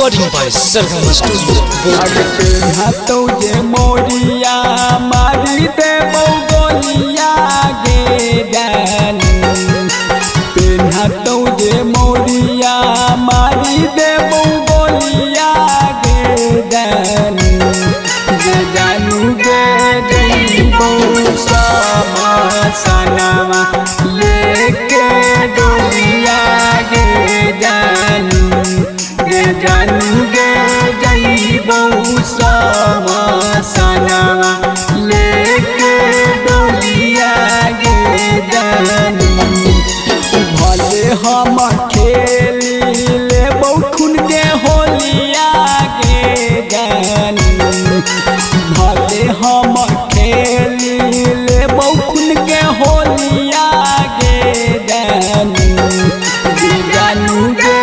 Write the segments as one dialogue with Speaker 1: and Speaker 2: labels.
Speaker 1: Recording by Sargam Studio.
Speaker 2: हाथों जे मोरिया मारी दे गोलिया गे जान पेन हाथों जे मोरिया मारी दे गोलिया गे जान जे जानू गे जईबो सामा सनावा लेके डोलिया गे जानू गे जानू गे जईबो सामा सनावा लेके डोलिया गे जानू भले हम खेली लेबो खून के होलिया गे जानू भले हम खेली लेबो खून के होलिया गे जानू गे जानू गे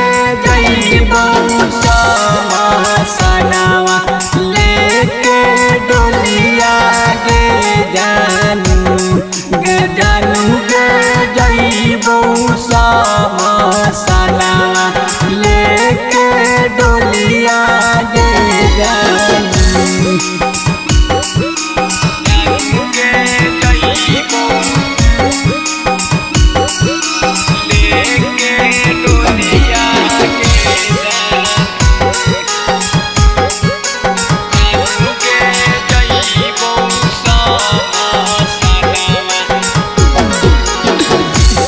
Speaker 2: जईबो सामा सनावा लेके डोलिया गे जानू गे जानू गे जईबो सामा सनावा लेके डोलिया गे जानू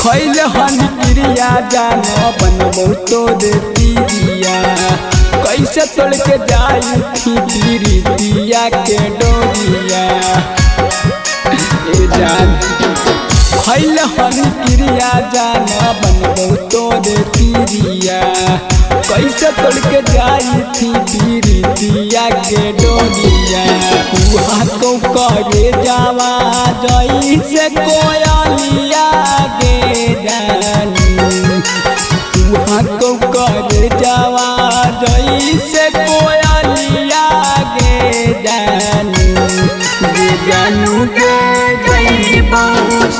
Speaker 2: खैले हन क्रिया जान बनबो तो दे पिरिया कैसे तोड़ के जाई पिरिया के डोरिया ए जान खैले हन क्रिया जान बनबो तो दे पिरिया कैसे तोड़ के जाई पिरिया के डोरिया कुहा तो करे जावा जई से कोयलिया गे जानू कुहा तो करे जावा जई से कोयलिया गे जानू गे जानू गे जईबो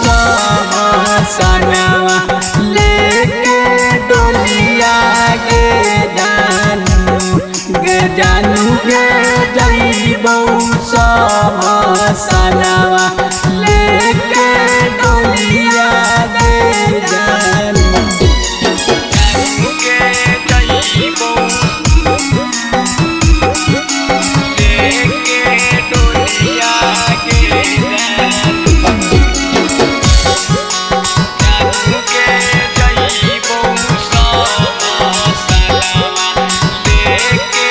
Speaker 2: सामा सनावा लेके डोलिया गे जानू गे जानू गे जईबो सामा सनावा लेके डोलिया गे जानू गे जईबो लेके डोलिया गे जानू जानू गे जईबो सामा सनावा लेके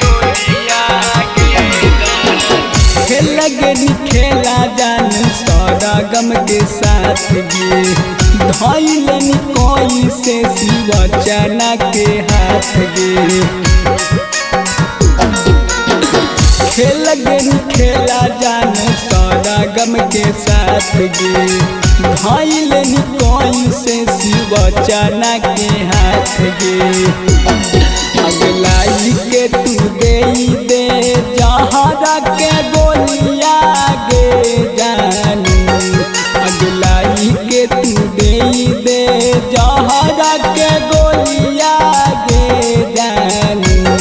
Speaker 2: डोलिया गे जानू खेल गेली खेला जान सरगम के साथ गे धैलनी कोई से शिवचना के हाथ गे खेल गेली खेला जान सरगम के साथ गे धैलनी कोई से शिवचना के हाथ गे अगलाई के तू दे जहरा के गोलिया गे जानू अगलाई के तू दे जहरा के गोलिया गे जानू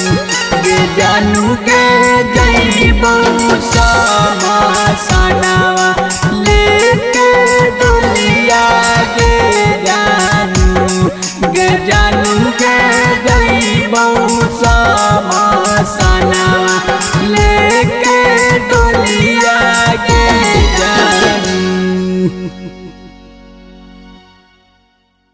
Speaker 2: गे जानू गे जईबो सामा सनावा लेके डोलिया गे जानू गे जानू गे जईबो सामा सनावा